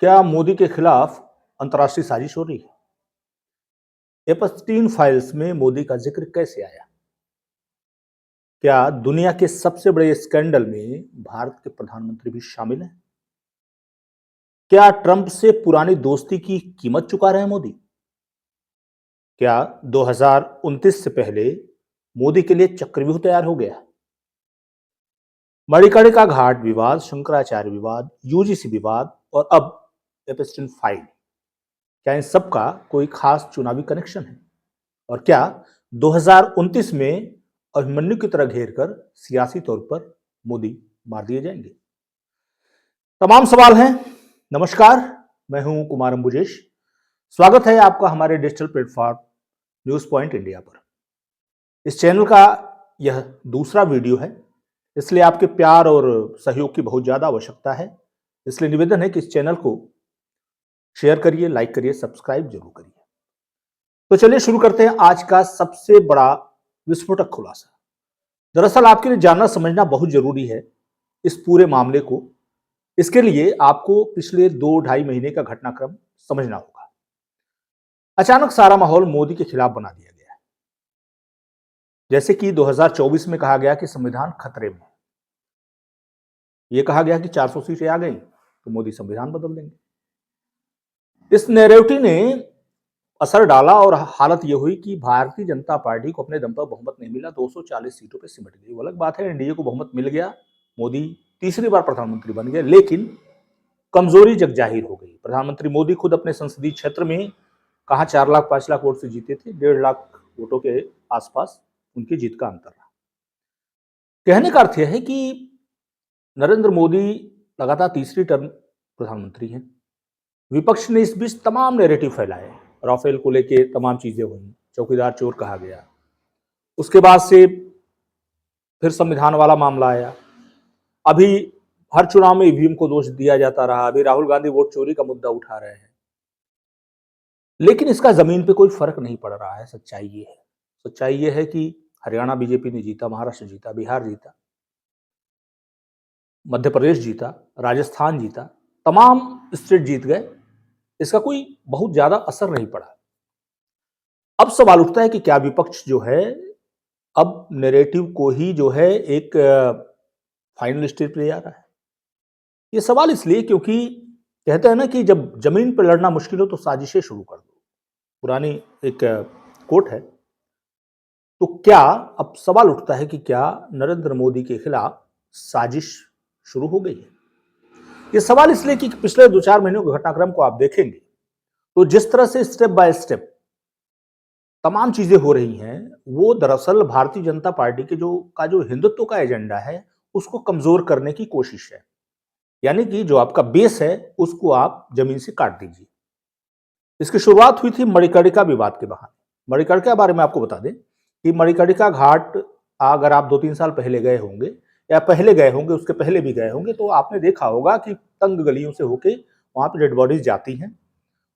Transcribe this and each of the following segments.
क्या मोदी के खिलाफ अंतर्राष्ट्रीय साजिश हो रही है? एपस्टीन फाइल्स में मोदी का जिक्र कैसे आया? क्या दुनिया के सबसे बड़े स्कैंडल में भारत के प्रधानमंत्री भी शामिल हैं? क्या ट्रंप से पुरानी दोस्ती की कीमत चुका रहे हैं मोदी? क्या 2029 से पहले मोदी के लिए चक्रव्यूह तैयार हो गया? मणिकर्णिका घाट विवाद, शंकराचार्य विवाद, यूजीसी विवाद और अब एपस्टीन फाइल, क्या इन सब का कोई खास चुनावी कनेक्शन है? और क्या 2029 में अभिमन्यु की तरह घेर कर सियासी तौर पर मोदी मार दिए जाएंगे? तमाम सवाल हैं। नमस्कार, मैं हूं कुमार अंबुजेश। स्वागत है आपका हमारे digital platform news point India पर। इस चैनल का यह दूसरा वीडियो है, इसलिए आपके प्यार और सहयोग की बहुत ज्यादा आवश्यकता है। इसलिए निवेदन है कि इस चैनल को शेयर करिए, लाइक करिए, सब्सक्राइब जरूर करिए। तो चलिए शुरू करते हैं आज का सबसे बड़ा विस्फोटक खुलासा। दरअसल आपके लिए जानना समझना बहुत जरूरी है इस पूरे मामले को। इसके लिए आपको पिछले 2-2.5 महीने का घटनाक्रम समझना होगा। अचानक सारा माहौल मोदी के खिलाफ बना दिया गया है। जैसे कि 2024 में कहा गया कि संविधान खतरे में है। यह कहा गया कि 400 सीटें आ गई तो मोदी संविधान बदल देंगे। इस नैरेटिव ने असर डाला और हालत यह हुई कि भारतीय जनता पार्टी को अपने दम पर बहुमत नहीं मिला, 240 सीटों पर सिमट गई। वो अलग बात है, एनडीए को बहुमत मिल गया, मोदी तीसरी बार प्रधानमंत्री बन गए, लेकिन कमजोरी जग जाहिर हो गई। प्रधानमंत्री मोदी खुद अपने संसदीय क्षेत्र में कहा 4 लाख 5 लाख वोट से जीते थे, 1.5 लाख वोटों के आसपास उनकी जीत का अंतर रहा। कहने का अर्थ यह है कि नरेंद्र मोदी लगातार तीसरी टर्म प्रधानमंत्री हैं। विपक्ष ने इस बीच तमाम नैरेटिव फैलाए। राफेल को लेके तमाम चीजें हुई, चौकीदार चोर कहा गया। उसके बाद से फिर संविधान वाला मामला आया। अभी हर चुनाव में ईवीएम को दोष दिया जाता रहा। अभी राहुल गांधी वोट चोरी का मुद्दा उठा रहे हैं, लेकिन इसका जमीन पे कोई फर्क नहीं पड़ रहा है। सच्चाई ये है कि हरियाणा बीजेपी ने जीता, महाराष्ट्र जीता, बिहार जीता, मध्य प्रदेश जीता, राजस्थान जीता, तमाम स्टेट जीत गए। इसका कोई बहुत ज्यादा असर नहीं पड़ा। अब सवाल उठता है कि क्या विपक्ष जो है अब नैरेटिव को ही जो है एक फाइनल स्टेज पे ले जा रहा है? ये सवाल इसलिए क्योंकि कहते हैं ना कि जब जमीन पर लड़ना मुश्किल हो तो साजिशें शुरू कर दो। पुरानी एक कोट है। तो क्या अब सवाल उठता है कि क्या नरेंद्र मोदी के खिलाफ साजिश शुरू हो गई है? ये सवाल इसलिए कि पिछले 2-4 महीनों के घटनाक्रम को आप देखेंगे तो जिस तरह से स्टेप बाय स्टेप तमाम चीजें हो रही हैं, वो दरअसल भारतीय जनता पार्टी के जो हिंदुत्व का एजेंडा है उसको कमजोर करने की कोशिश है। यानी कि जो आपका बेस है उसको आप जमीन से काट दीजिए। इसकी शुरुआत हुई थी मणिकर्णिका विवाद के बहाने। मणिकर्णिका के बारे में आपको बता दें कि मणिकर्णिका घाट अगर आप 2-3 साल पहले गए होंगे या पहले गए होंगे, उसके पहले भी गए होंगे, तो आपने देखा होगा कि तंग गलियों से होके वहां पे डेड बॉडीज जाती हैं।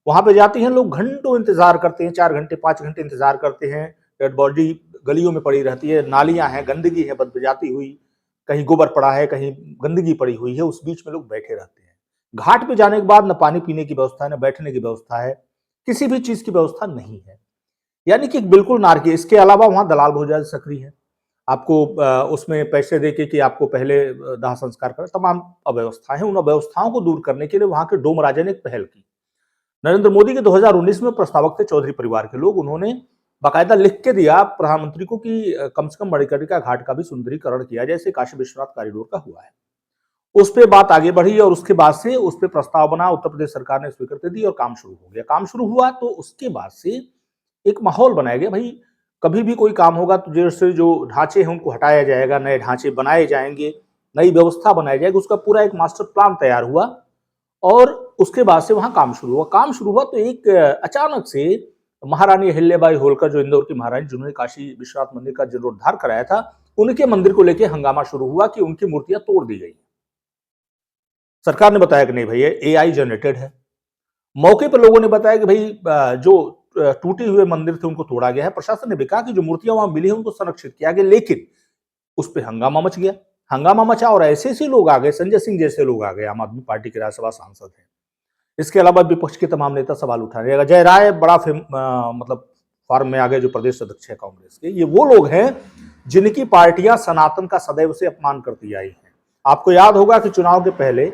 वहां पे जाती हैं, लोग घंटों इंतजार करते हैं, 4 घंटे 5 घंटे इंतजार करते हैं। डेड बॉडी गलियों में पड़ी रहती है, नालियां हैं, गंदगी है बदबजाती हुई, कहीं गोबर पड़ा है, कहीं गंदगी पड़ी हुई है, उस बीच में लोग बैठे रहते हैं। घाट पे जाने के बाद न पानी पीने की व्यवस्था है, न बैठने की व्यवस्था है, किसी भी चीज की व्यवस्था नहीं है। यानी कि बिल्कुल नारकीय। इसके अलावा वहां दलाल बहुत ज्यादा सक्रिय है। आपको उसमें पैसे देके कि आपको पहले दाह संस्कार करें, तमाम अव्यवस्था है। उन अव्यवस्थाओं को दूर करने के लिए वहां के डोम राजा ने एक पहल की। नरेंद्र मोदी के 2019 में प्रस्तावक थे चौधरी परिवार के लोग। उन्होंने बाकायदा लिख के दिया प्रधानमंत्री को कि कम से कम मणिकर्णिका घाट का भी सुंदरीकरण किया, जैसे काशी विश्वनाथ कॉरिडोर का हुआ है। उस पे बात आगे बढ़ी और उसके बाद से उस पे प्रस्ताव बना, उत्तर प्रदेश सरकार ने स्वीकृति दी और काम शुरू हो गया। काम शुरू हुआ तो उसके बाद से एक माहौल बनाया गया। भाई, कभी भी कोई काम होगा तो जैसे जो ढांचे हैं उनको हटाया जाएगा, नए ढांचे बनाए जाएंगे, नई व्यवस्था बनाई जाएगी। उसका पूरा एक मास्टर प्लान तैयार हुआ और उसके बाद से वहां काम शुरू हुआ। काम शुरू हुआ तो एक अचानक से महारानी अहिल्याबाई होलकर, जो इंदौर की महारानी, जिन्होंने काशी विश्वनाथ मंदिर का जीर्णोद्धार कराया था, उनके मंदिर को लेकर हंगामा शुरू हुआ कि उनकी मूर्तियां तोड़ दी गई। सरकार ने बताया कि नहीं भैया, एआई जनरेटेड है। मौके पर लोगों ने बताया कि भाई जो टूटे हुए मंदिर थे उनको तोड़ा गया है। प्रशासन ने भी कहा कि जो मूर्तियां वहां मिली है उनको संरक्षित किया गया, लेकिन उस पर हंगामा मच गया। हंगामा मचा और ऐसे ऐसे लोग आ गए, संजय सिंह जैसे लोग आ गए, आम आदमी पार्टी के राज्यसभा सांसद हैं, इसके अलावा विपक्ष के तमाम नेता सवाल उठा रहे हैं। अजय राय बड़ा मतलब फॉर्म में आ गए, जो प्रदेश अध्यक्ष है कांग्रेस के। ये वो लोग हैं जिनकी पार्टियां सनातन का सदैव से अपमान करती आई हैं। आपको याद होगा कि चुनाव के पहले,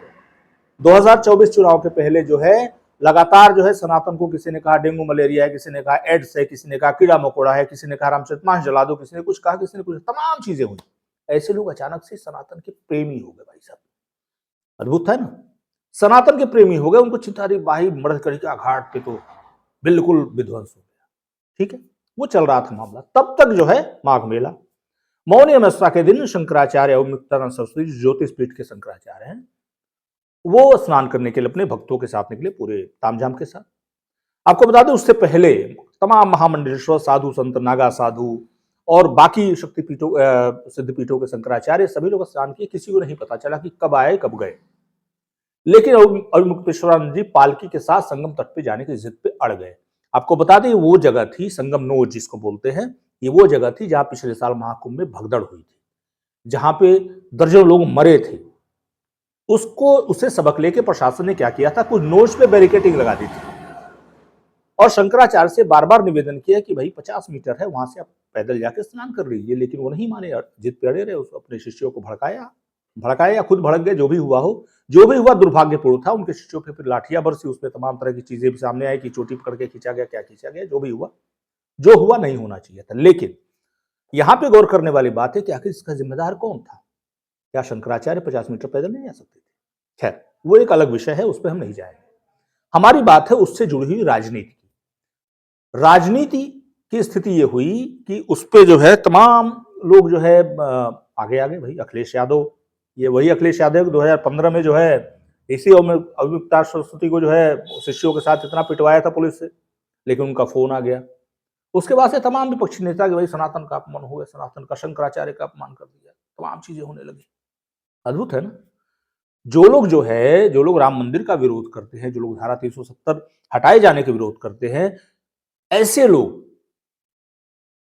2024 चुनाव के पहले जो है, लगातार जो है सनातन को किसी ने कहा डेंगू मलेरिया है, किसी ने कहा एड्स है, किसी ने कहा कीड़ा मकोड़ा है, किसी ने कहा रामचरितमानस जला दो, किसी ने कुछ कहा, किसी ने कुछ, तमाम चीजें हुई। ऐसे लोग अचानक से सनातन के प्रेमी हो गए। भाई साहब, अद्भुत है ना। सनातन के प्रेमी हो गए, उनको चिंतारी बाही मरकरी का घाट पे तो बिल्कुल विध्वंस हो गया। ठीक है, वो चल रहा था मामला। तब तक जो है माघ मेला, मौनी अमावस्या के दिन शंकराचार्य और मुक्तानंद सरस्वती ज्योतिष पीठ के शंकराचार्य हैं, वो स्नान करने के लिए अपने भक्तों के साथ निकले, पूरे तामझाम के साथ। आपको बता दें, उससे पहले तमाम महामंडलेश्वर साधु संत, नागा साधु और बाकी शक्तिपीठों सिद्धपीठों के शंकराचार्य, सभी लोग स्नान किए। किसी को नहीं पता चला कि कब आए कब गए। लेकिन अविमुक्तेश्वरानंद जी पालकी के साथ संगम तट पे जाने की जिद पे अड़ गए। आपको बता दें, वो जगह थी संगम नोज जिसको बोलते हैं, ये वो जगह थी जहां पिछले साल महाकुंभ में भगदड़ हुई थी, जहां पे दर्जनों लोग मरे थे। उसे सबक लेके प्रशासन ने क्या किया था, कुछ नोज पे बैरिकेडिंग लगा दी थी और शंकराचार्य से बार बार निवेदन किया कि भाई 50 मीटर है, वहां से आप पैदल जाके स्नान कर लीजिए। लेकिन वो नहीं माने, जिद पे अड़े रहे। अपने शिष्यों को भड़काया या खुद भड़क गए, जो भी हुआ हो। जो भी हुआ दुर्भाग्यपूर्ण था। उनके शिष्यों पे फिर लाठियां बरसी, उसमें तमाम तरह की चीजें भी सामने आई कि चोटी पकड़ के खींचा गया, क्या खींचा गया, जो भी हुआ, जो हुआ नहीं होना चाहिए था। लेकिन यहां पे गौर करने वाली बात है कि आखिर इसका जिम्मेदार कौन था। क्या शंकराचार्य 50 मीटर पैदल नहीं जा सकते थे? खैर, वो एक अलग विषय है, उस पर हम नहीं जाएंगे। हमारी बात है उससे जुड़ी हुई राजनीति की। राजनीति की स्थिति ये हुई कि उस पर जो है तमाम लोग जो है आगे आगे। भाई अखिलेश यादव, ये वही अखिलेश यादव 2015 में जो है इसी अविमुक्ता सरस्वती को जो है शिष्यों के साथ इतना पिटवाया था पुलिस से, लेकिन उनका फोन आ गया। उसके बाद से तमाम विपक्षी नेता कि भाई सनातन का अपमान हो गया, सनातन का, शंकराचार्य का अपमान कर दिया, तमाम चीजें होने लगी। अद्भुत है ना। जो लोग राम मंदिर का विरोध करते हैं, जो लोग धारा 370 हटाए जाने के विरोध करते हैं, ऐसे लोग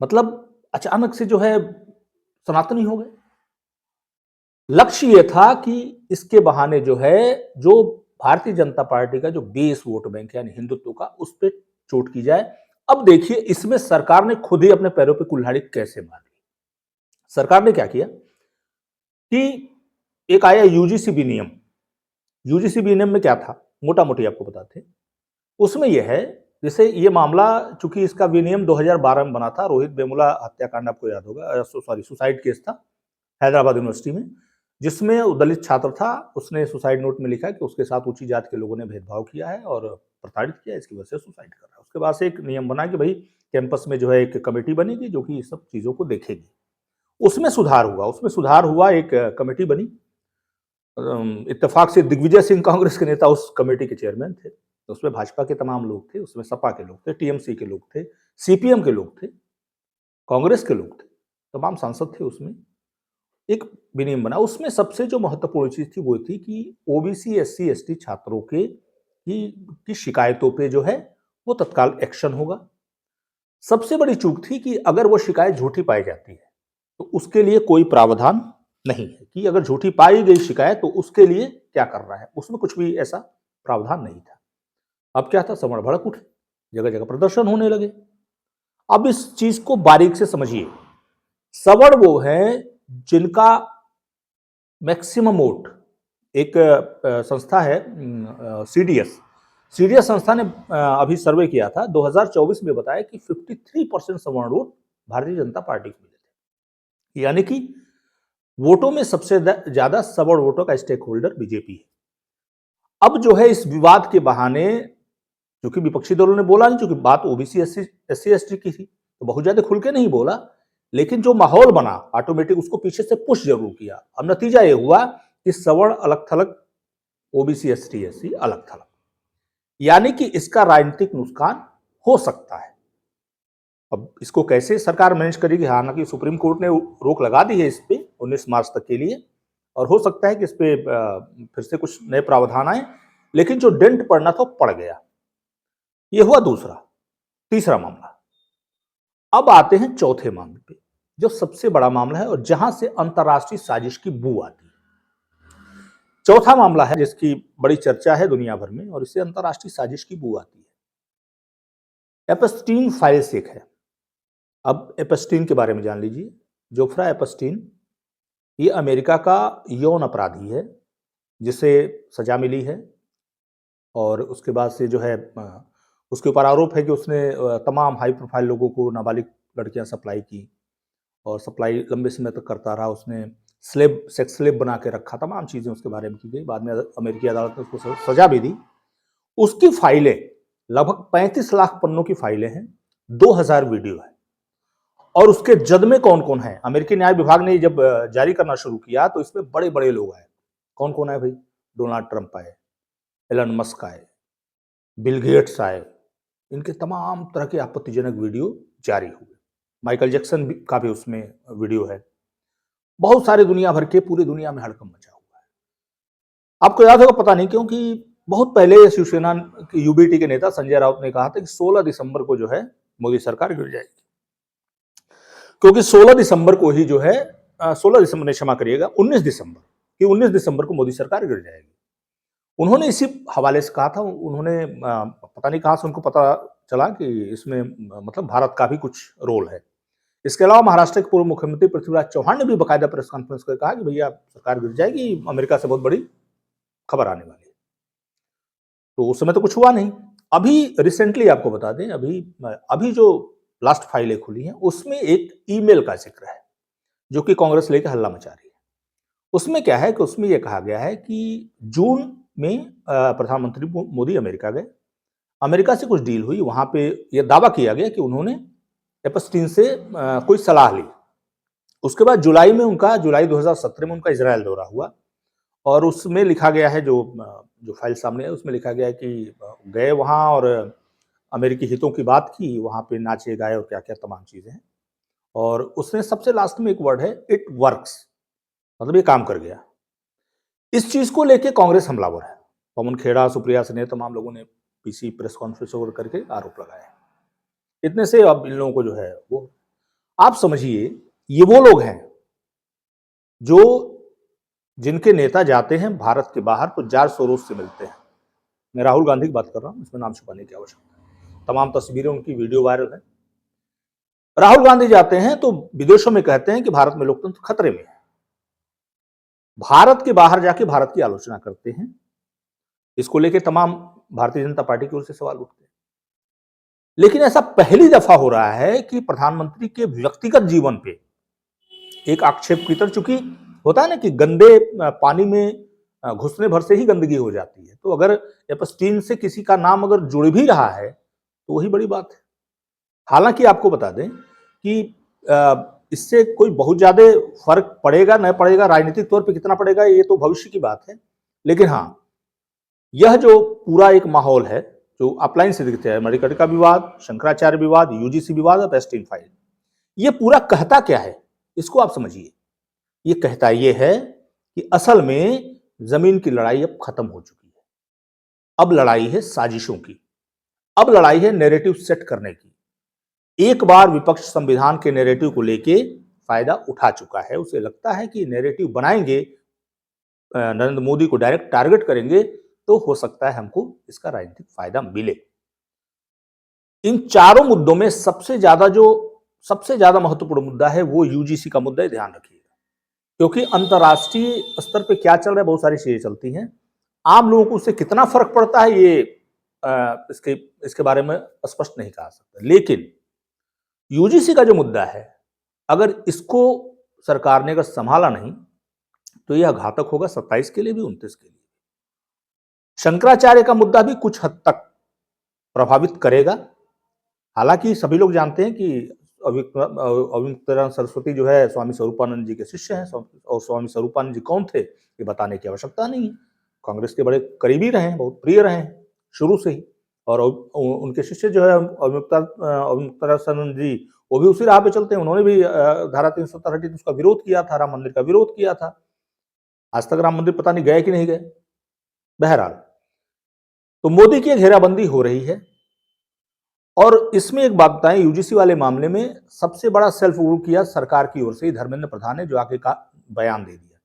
मतलब अचानक से जो है सनातनी हो गए। लक्ष्य यह था कि इसके बहाने जो है, जो भारतीय जनता पार्टी का जो बेस वोट बैंक है यानी हिंदुत्व का, उस पर चोट की जाए। अब देखिए, इसमें सरकार ने खुद ही अपने पैरों पे कुल्हाड़ी कैसे मार ली। सरकार ने क्या किया कि एक आया यूजीसी विनियम। यूजीसी विनियम में क्या था, मोटा मोटी आपको बताते हैं। उसमें यह है, जैसे ये मामला, चूंकि इसका विनियम 2012 में बना था, रोहित वेमुला हत्याकांड आपको याद होगा, सॉरी सुसाइड केस था हैदराबाद यूनिवर्सिटी में, जिसमें वो दलित छात्र था। उसने सुसाइड नोट में लिखा कि उसके साथ ऊंची जात के लोगों ने भेदभाव किया है और प्रताड़ित किया, इसकी वजह से सुसाइड कर रहा है। उसके बाद से एक नियम बना कि भाई कैंपस में जो है एक कमेटी बनेगी जो कि इस सब चीजों को देखेगी। उसमें सुधार हुआ, एक कमेटी बनी। इत्तेफाक से दिग्विजय सिंह कांग्रेस के नेता उस कमेटी के चेयरमैन थे। तो उसमें भाजपा के तमाम लोग थे, उसमें सपा के लोग थे, टीएमसी के लोग थे, सीपीएम के लोग थे, कांग्रेस के लोग थे, तमाम सांसद थे। उसमें एक विनियम बना। उसमें सबसे जो महत्वपूर्ण चीज थी वो थी कि ओबीसी एससी एसटी छात्रों की शिकायतों पे जो है वो तत्काल एक्शन होगा। सबसे बड़ी चूक थी कि अगर वो शिकायत झूठी पाई जाती है तो उसके लिए कोई प्रावधान नहीं है कि अगर झूठी पाई गई शिकायत तो उसके लिए क्या कर रहा है। उसमें कुछ भी ऐसा प्रावधान नहीं था। अब क्या था, समर भड़क उठे, जगह जगह प्रदर्शन होने लगे। अब इस चीज को बारीक से समझिए। सवर्ण वो हैं जिनका मैक्सिमम वोट, एक संस्था है सीडीएस संस्था ने अभी सर्वे किया था 2024 में, बताया कि 53% सवर्ण वोट भारतीय जनता पार्टी को मिले थे। यानी कि वोटों में सबसे ज्यादा सवर्ण वोटों का स्टेक होल्डर बीजेपी है। अब जो है इस विवाद के बहाने, क्योंकि विपक्षी दलों ने बोला नहीं, क्योंकि बात ओबीसी एससी एसटी की थी, तो बहुत ज्यादा खुल के नहीं बोला, लेकिन जो माहौल बना ऑटोमेटिक उसको पीछे से पुश जरूर किया। अब नतीजा ये हुआ कि सवर्ण अलग थलग, ओबीसी एसटी एससी अलग थलग, यानी कि इसका राजनीतिक नुकसान हो सकता है। अब इसको कैसे सरकार मैनेज करेगी, हालांकि सुप्रीम कोर्ट ने रोक लगा दी है इस पे 19 मार्च तक के लिए, और हो सकता है कि इस पे फिर से कुछ नए प्रावधान आए, लेकिन जो डेंट पड़ना था पड़ गया। यह हुआ तीसरा मामला। अब आते हैं चौथे मामले पे, जो सबसे बड़ा मामला है और जहां से अंतरराष्ट्रीय साजिश की बू आती है। चौथा मामला है जिसकी बड़ी चर्चा है दुनिया भर में और इससे अंतर्राष्ट्रीय साजिश की बू आती है। एपस्टीन फाइल्स एक है। अब एपस्टीन के बारे में जान लीजिए। जोफ्रा एपस्टीन ये अमेरिका का यौन अपराधी है जिसे सजा मिली है और उसके बाद से जो है उसके ऊपर आरोप है कि उसने तमाम हाई प्रोफाइल लोगों को नाबालिग लड़कियां सप्लाई की और सप्लाई लंबे समय तक करता रहा। उसने सेक्स स्लेव बना के रखा, तमाम चीज़ें उसके बारे में की गई। बाद में अमेरिकी अदालत ने उसको सजा भी दी। उसकी फाइलें लगभग 35 लाख पन्नों की फाइलें हैं, 2000 वीडियो है और उसके जद में कौन कौन है। अमेरिकी न्याय विभाग ने जब जारी करना शुरू किया तो इसमें बड़े बड़े लोग आए। कौन कौन आए भाई? डोनाल्ड ट्रंप आए, एलन मस्क आए, बिल गेट्स आए। इनके तमाम तरह के आपत्तिजनक वीडियो जारी हुए। माइकल जैक्सन का भी उसमें वीडियो है। बहुत सारे दुनिया भर के, पूरी दुनिया में हड़कंप मचा हुआ है। आपको याद होगा, पता नहीं क्योंकि बहुत पहले शिवसेना यूबीटी के नेता संजय राउत ने कहा था कि 16 दिसंबर को जो है मोदी सरकार गिर जाएगी, क्योंकि 16 दिसंबर को ही जो है 16 दिसंबर ने क्षमा करिएगा 19 दिसंबर कि 19 दिसंबर को मोदी सरकार गिर जाएगी। उन्होंने इसी हवाले से कहा था। उन्होंने पता नहीं कहां से उनको पता चला कि इसमें मतलब भारत का भी कुछ रोल है। इसके अलावा महाराष्ट्र के पूर्व मुख्यमंत्री पृथ्वीराज चौहान ने भी बाकायदा प्रेस कॉन्फ्रेंस कर कहा कि भैया सरकार गिर जाएगी, अमेरिका से बहुत बड़ी खबर आने वाली है। तो उस समय तो कुछ हुआ नहीं। अभी रिसेंटली आपको बता दें, अभी जो लास्ट फाइलें खुली हैं उसमें एक ईमेल का जिक्र है जो कि कांग्रेस लेकर हल्ला मचा रही है। उसमें क्या है कि उसमें यह कहा गया है कि जून में प्रधानमंत्री मोदी अमेरिका गए, अमेरिका से कुछ डील हुई, वहां पे यह दावा किया गया कि उन्होंने एपस्टीन से कोई सलाह ली। उसके बाद जुलाई 2017 में उनका इजराइल दौरा हुआ और उसमें लिखा गया है, जो फाइल सामने है उसमें लिखा गया है कि गए वहां और अमेरिकी हितों की बात की, वहां पे नाचे गाए और क्या क्या तमाम चीजें हैं। और उसने सबसे लास्ट में एक वर्ड है, इट वर्क्स, मतलब ये काम कर गया। इस चीज को लेके कांग्रेस हमलावर है। पवन खेड़ा, सुप्रिया सिन्हा, तमाम लोगों ने पीसी प्रेस कॉन्फ्रेंस करके आरोप लगाए। इतने से अब इन लोगों को जो है वो, आप समझिए, ये वो लोग हैं जो जिनके नेता जाते हैं भारत के बाहर तो जार सोरोस से मिलते हैं। मैं राहुल गांधी की बात कर रहा हूं, इसमें नाम छुपाने की आवश्यकता है। तमाम तस्वीरें उनकी वीडियो वायरल है। राहुल गांधी जाते हैं तो विदेशों में कहते हैं कि भारत में लोकतंत्र खतरे में है। भारत के बाहर जाके भारत की आलोचना करते हैं। इसको लेके तमाम भारतीय जनता पार्टी की ओर से सवाल उठते हैं। लेकिन ऐसा पहली दफा हो रहा है कि प्रधानमंत्री के व्यक्तिगत जीवन पे एक आक्षेप की तरह, चूंकि होता है ना कि गंदे पानी में घुसने भर से ही गंदगी हो जाती है, तो अगर एपस्टीन से किसी का नाम अगर जुड़ भी रहा है तो वही बड़ी बात है। हालांकि आपको बता दें कि इससे कोई बहुत ज्यादा फर्क पड़ेगा न पड़ेगा, राजनीतिक तौर पे कितना पड़ेगा ये तो भविष्य की बात है। लेकिन हाँ, यह जो पूरा एक माहौल है जो अपलाइन से दिखते हैं, मणिकर्णिका विवाद, शंकराचार्य विवाद, यूजीसी विवाद और एपस्टीन फाइल, ये पूरा कहता क्या है इसको आप समझिए। ये कहता ये है कि असल में जमीन की लड़ाई अब खत्म हो चुकी है। अब लड़ाई है साजिशों की, अब लड़ाई है नैरेटिव सेट करने की। एक बार विपक्ष संविधान के नैरेटिव को लेके फायदा उठा चुका है। उसे लगता है कि नैरेटिव बनाएंगे, नरेंद्र मोदी को डायरेक्ट टारगेट करेंगे तो हो सकता है हमको इसका राजनीतिक फायदा मिले। इन चारों मुद्दों में सबसे ज्यादा महत्वपूर्ण मुद्दा है वो यूजीसी का मुद्दा है, ध्यान रखिएगा। क्योंकि अंतर्राष्ट्रीय स्तर पे क्या चल रहा है, बहुत सारी चीजें चलती हैं। आम लोगों को उससे कितना फर्क पड़ता है ये इसके बारे में स्पष्ट नहीं कहा सकता। लेकिन यूजीसी का जो मुद्दा है, अगर इसको सरकार ने अगर संभाला नहीं तो यह घातक होगा 27 के लिए भी, 29 के लिए। शंकराचार्य का मुद्दा भी कुछ हद तक प्रभावित करेगा। हालांकि सभी लोग जानते हैं कि अविमुक्तानंद सरस्वती जो है स्वामी स्वरूपानंद जी के शिष्य हैं, और स्वामी स्वरूपानंद जी कौन थे ये बताने की आवश्यकता नहीं है। कांग्रेस के बड़े करीबी रहे हैं, बहुत प्रिय रहे हैं शुरू से ही। और उनके शिष्य जो है अविमुक्तानंद जी, वो भी उसी राह पे चलते हैं। उन्होंने भी धारा 370 उसका विरोध किया था, राम मंदिर का विरोध किया था। आज तक राम मंदिर पता नहीं गए कि नहीं गए। बहरहाल, तो मोदी की घेराबंदी हो रही है। और इसमें एक बात बताएं, यूजीसी वाले मामले में सबसे बड़ा सेल्फ रूल किया सरकार की ओर से धर्मेंद्र प्रधान ने, जो आगे का बयान दे दिया।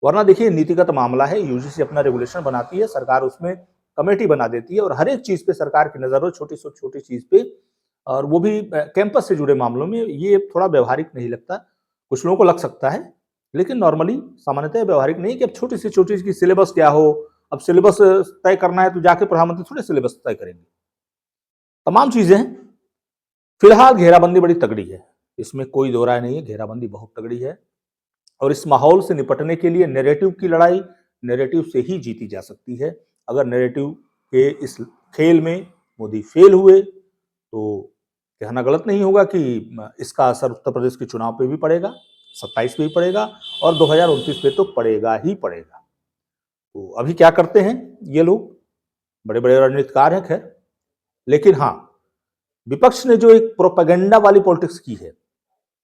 वरना देखिए नीतिगत मामला है, यूजीसी अपना रेगुलेशन बनाती है, सरकार उसमें कमेटी बना देती है और हर एक चीज पे सरकार की नजर हो, छोटी से छोटी चीज पे, और वो भी कैंपस से जुड़े मामलों में। ये थोड़ा व्यवहारिक नहीं लगता, कुछ लोगों को लग सकता है, लेकिन नॉर्मली सामान्यतः व्यवहारिक नहीं कि अब छोटी से छोटी चीज की सिलेबस क्या हो। अब सिलेबस तय करना है तो जाके प्रधानमंत्री थोड़े सिलेबस तय करेंगे। तमाम चीजें हैं। फिलहाल घेराबंदी बड़ी तगड़ी है, इसमें कोई दो राय नहीं है, घेराबंदी बहुत तगड़ी है और इस माहौल से निपटने के लिए नैरेटिव की लड़ाई नैरेटिव से ही जीती जा सकती है। अगर नैरेटिव के इस खेल में मोदी फेल हुए तो कहना गलत नहीं होगा कि इसका असर उत्तर प्रदेश के चुनाव पे भी पड़ेगा, 27 पे भी पड़ेगा और 2029 पे तो पड़ेगा ही पड़ेगा। तो अभी क्या करते हैं ये लोग, बड़े बड़े रणनीतिकार हैं खैर, लेकिन हाँ, विपक्ष ने जो एक प्रोपेगेंडा वाली पॉलिटिक्स की है,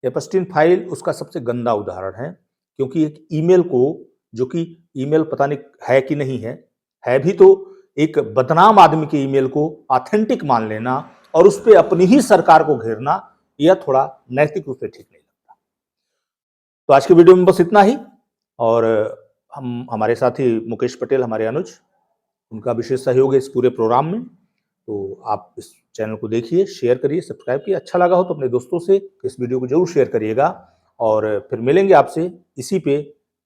एपस्टीन फाइल उसका सबसे गंदा उदाहरण है। क्योंकि एक ईमेल को, जो कि ईमेल पता नहीं है कि नहीं है भी तो एक बदनाम आदमी के ईमेल को ऑथेंटिक मान लेना और उस पर अपनी ही सरकार को घेरना, यह थोड़ा नैतिक रूप से ठीक नहीं लगता। तो आज के वीडियो में बस इतना ही। और हम हमारे साथी मुकेश पटेल, हमारे अनुज, उनका विशेष सहयोग है इस पूरे प्रोग्राम में। तो आप इस चैनल को देखिए, शेयर करिए, सब्सक्राइब कीजिए। अच्छा लगा हो तो अपने दोस्तों से इस वीडियो को जरूर शेयर करिएगा और फिर मिलेंगे आपसे इसी पे,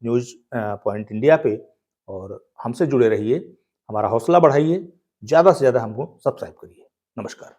न्यूज़ पॉइंट इंडिया पे। और हमसे जुड़े रहिए, हमारा हौसला बढ़ाइए, ज़्यादा से ज़्यादा हमको सब्सक्राइब करिए। नमस्कार।